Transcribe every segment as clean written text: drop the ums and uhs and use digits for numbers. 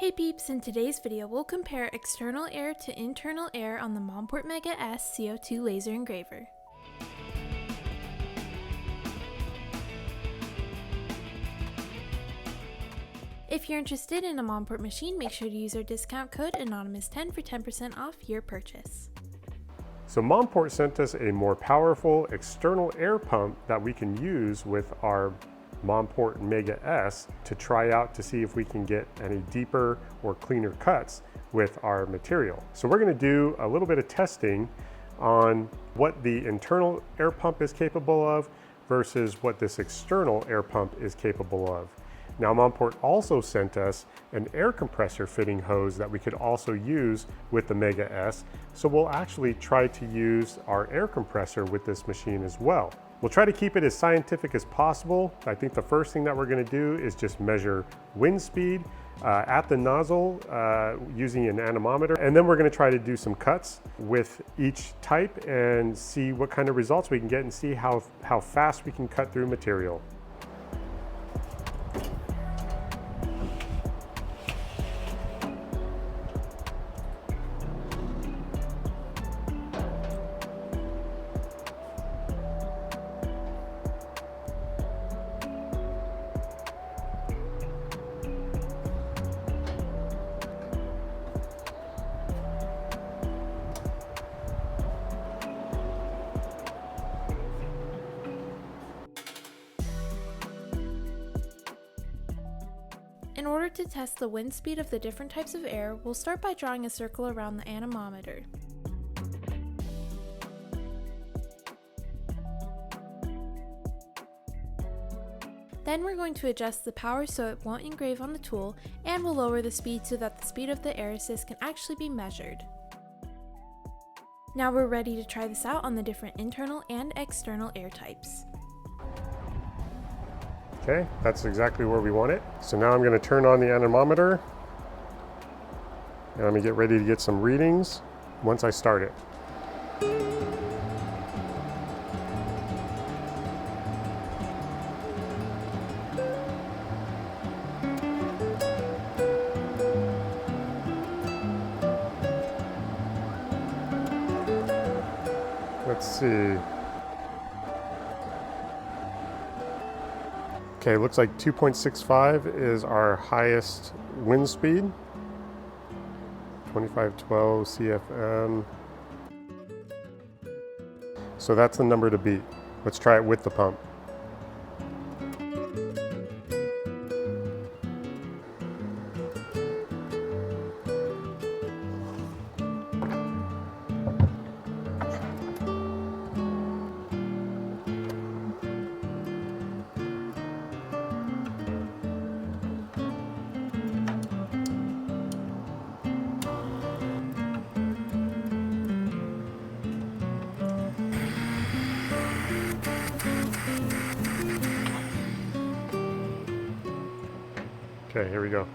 Hey peeps, in today's video we'll compare external air to internal air on the Monport MEGA S CO2 Laser Engraver. If you're interested in a Monport machine, make sure to use our discount code Anonymous10 for 10% off your purchase. So Monport sent us a more powerful external air pump that we can use with our Monport MEGA S to try out to see if we can get any deeper or cleaner cuts with our material. So we're going to do a little bit of testing on what the internal air pump is capable of versus what this external air pump is capable of. Now Monport also sent us an air compressor fitting hose that we could also use with the MEGA S, so we'll actually try to use our air compressor with this machine as well. We'll try to keep it as scientific as possible. I think the first thing that we're going to do is just measure wind speed at the nozzle using an anemometer, and then we're going to try to do some cuts with each type and see what kind of results we can get and see how fast we can cut through material. In order to test the wind speed of the different types of air, we'll start by drawing a circle around the anemometer. Then we're going to adjust the power so it won't engrave on the tool, and we'll lower the speed so that the speed of the air assist can actually be measured. Now we're ready to try this out on the different internal and external air types. Okay, that's exactly where we want it. So now I'm going to turn on the anemometer and I'm going to get ready to get some readings once I start it. Let's see. Okay, looks like 2.65 is our highest wind speed. 2512 CFM. So that's the number to beat. Let's try it with the pump. Okay, here we go.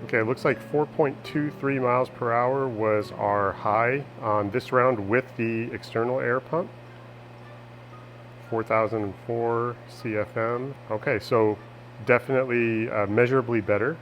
Okay, it looks like 4.23 miles per hour was our high on this round with the external air pump. 4004 CFM. Okay, so definitely measurably better.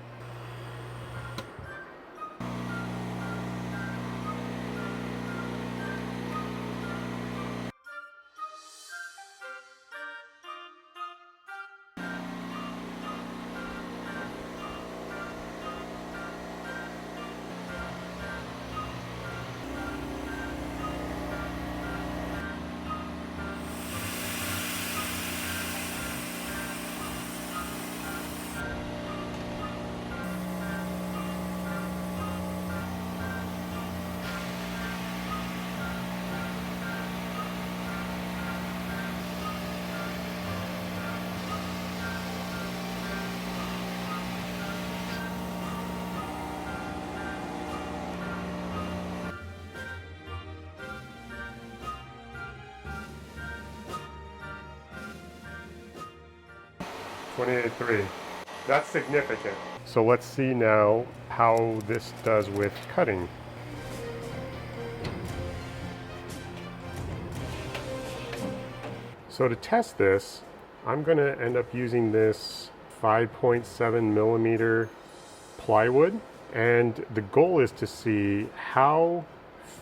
.28.3. That's significant. So let's see now how this does with cutting. So to test this, I'm going to end up using this 5.7 millimeter plywood, and the goal is to see how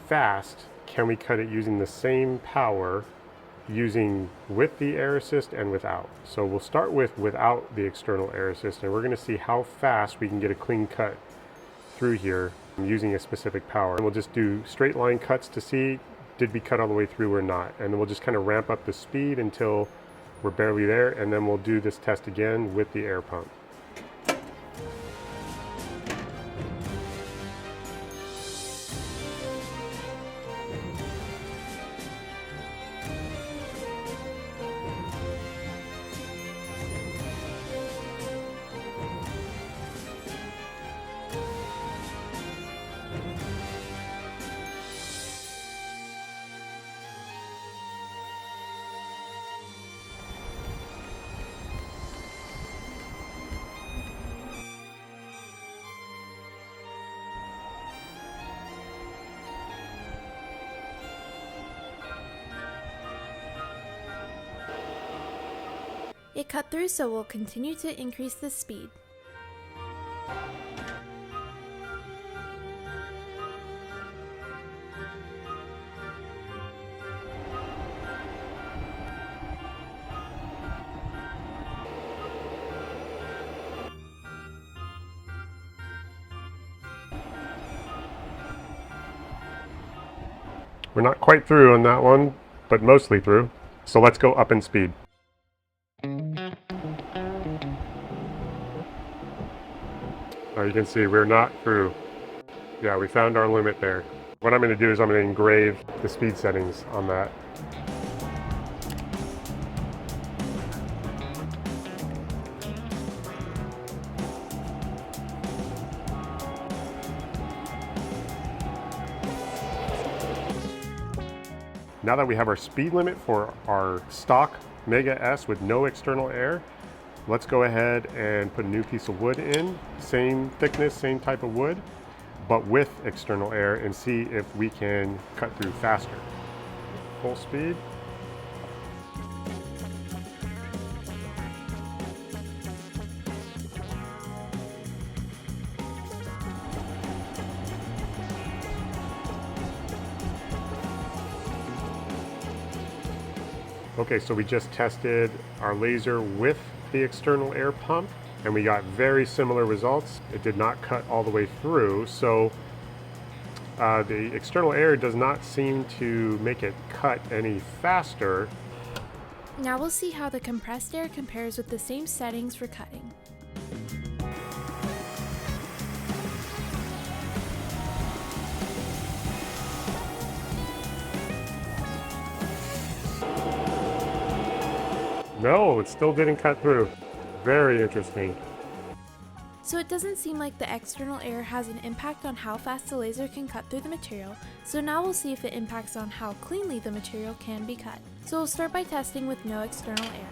fast can we cut it using the same power, using with the air assist and without. So we'll start with without the external air assist, and we're going to see how fast we can get a clean cut through here using a specific power. And we'll just do straight line cuts to see did we cut all the way through or not, and then we'll just kind of ramp up the speed until we're barely there, and then we'll do this test again with the air pump. It cut through, so we'll continue to increase the speed. We're not quite through on that one, but mostly through. So let's go up in speed. Oh, you can see we're not through. Yeah, we found our limit there. What I'm going to do is I'm going to engrave the speed settings on that. Now that we have our speed limit for our stock Mega S with no external air, let's go ahead and put a new piece of wood in, same thickness, same type of wood, but with external air, and see if we can cut through faster. Full speed. Okay, so we just tested our laser with the external air pump, and we got very similar results. It did not cut all the way through, so the external air does not seem to make it cut any faster. Now we'll see how the compressed air compares with the same settings for cutting. No, it still didn't cut through. Very interesting. So it doesn't seem like the external air has an impact on how fast the laser can cut through the material, so now we'll see if it impacts on how cleanly the material can be cut. So we'll start by testing with no external air.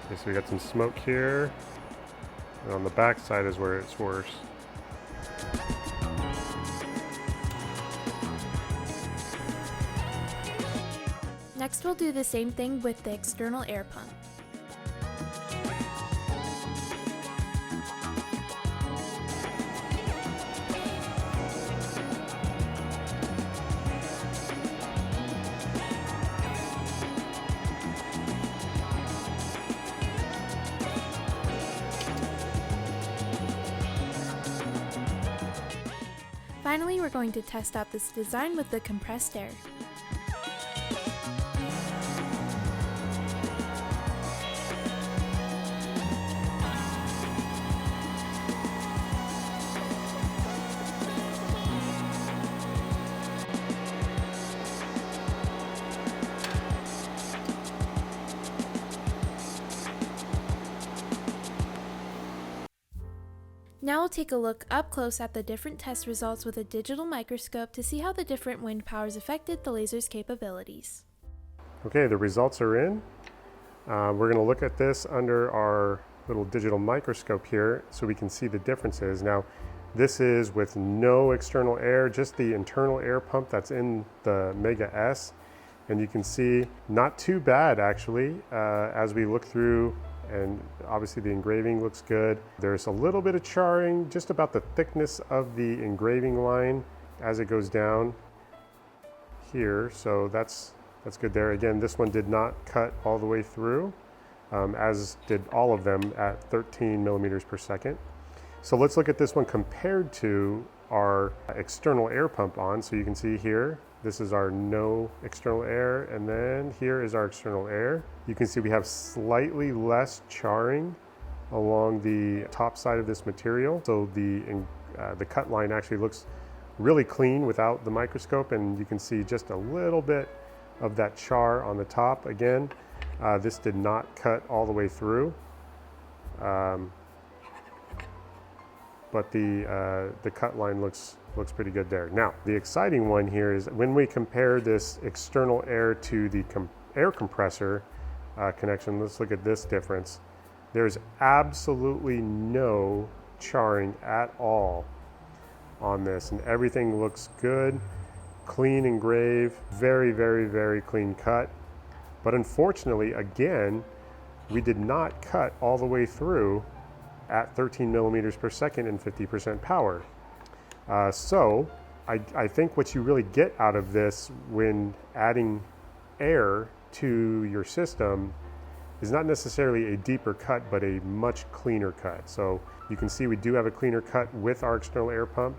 Okay, so we got some smoke here, and on the back side is where it's worse. Next we'll do the same thing with the external air pump. Finally, we're going to test out this design with the compressed air. Now we'll take a look up close at the different test results with a digital microscope to see how the different wind powers affected the laser's capabilities. Okay, the results are in. We're going to look at this under our little digital microscope here so we can see the differences. Now, this is with no external air, just the internal air pump that's in the Mega S. And you can see not too bad actually as we look through, and obviously the engraving looks good. There's a little bit of charring just about the thickness of the engraving line as it goes down here, so that's good there. Again, this one did not cut all the way through, as did all of them at 13 millimeters per second. So let's look at this one compared to our external air pump on. So you can see here, this is our no external air, and then here is our external air. You can see we have slightly less charring along the top side of this material. So the cut line actually looks really clean without the microscope, and you can see just a little bit of that char on the top. Again, this did not cut all the way through. But the cut line looks pretty good there. Now, the exciting one here is when we compare this external air to the air compressor connection, let's look at this difference. There's absolutely no charring at all on this, and everything looks good, clean engrave, very, very, very clean cut. But unfortunately, again, we did not cut all the way through at 13 millimeters per second and 50% power. So I think what you really get out of this when adding air to your system is not necessarily a deeper cut, but a much cleaner cut. So you can see we do have a cleaner cut with our external air pump,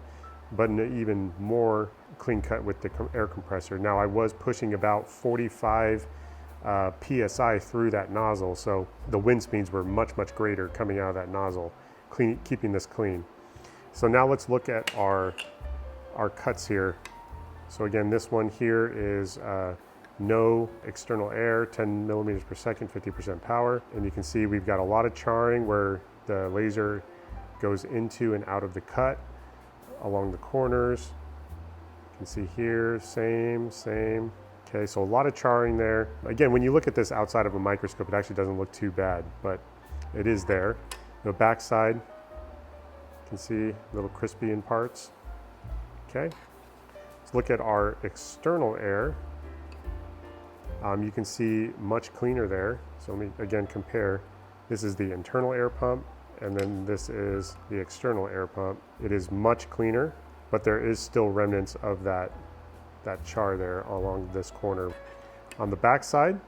but an even more clean cut with the air compressor. Now, I was pushing about 45 PSI through that nozzle, so the wind speeds were much, much greater coming out of that nozzle, keeping this clean. So now let's look at our cuts here. So again, this one here is no external air, 10 millimeters per second, 50% power. And you can see we've got a lot of charring where the laser goes into and out of the cut along the corners. You can see here, same. Okay, so a lot of charring there. Again, when you look at this outside of a microscope, it actually doesn't look too bad, but it is there. The back side, you can see a little crispy in parts. Okay, let's look at our external air. You can see much cleaner there. So let me again compare. This is the internal air pump, and then this is the external air pump. It is much cleaner, but there is still remnants of that char there along this corner. On the back side,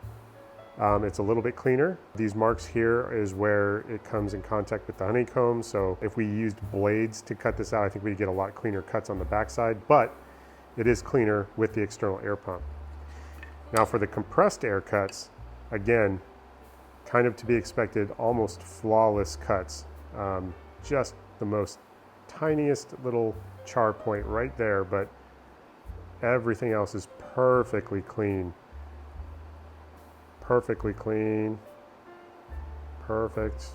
it's a little bit cleaner. These marks here is where it comes in contact with the honeycomb. So if we used blades to cut this out, I think we'd get a lot cleaner cuts on the back side, but it is cleaner with the external air pump. Now for the compressed air cuts, again, kind of to be expected, almost flawless cuts. Just the most tiniest little char point right there, but everything else is perfectly clean. Perfectly clean. Perfect.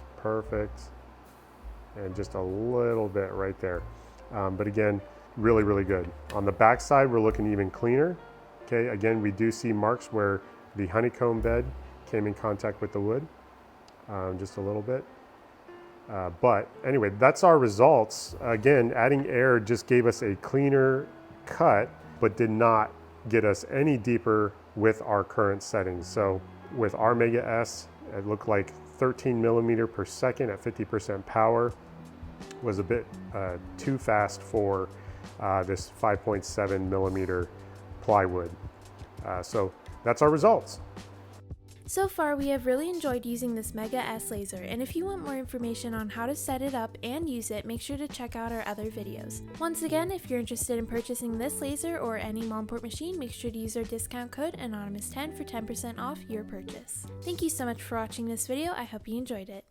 And just a little bit right there. But again, really, really good. On the back side, we're looking even cleaner. Okay, again, we do see marks where the honeycomb bed came in contact with the wood, just a little bit. But anyway, that's our results. Again, adding air just gave us a cleaner cut, but did not get us any deeper with our current settings. So with our Mega S, it looked like 13 millimeter per second at 50% power was a bit too fast for this 5.7 millimeter plywood. So that's our results. So far, we have really enjoyed using this Mega S laser, and if you want more information on how to set it up and use it, make sure to check out our other videos. Once again, if you're interested in purchasing this laser or any Monport machine, make sure to use our discount code Anonymous10 for 10% off your purchase. Thank you so much for watching this video. I hope you enjoyed it.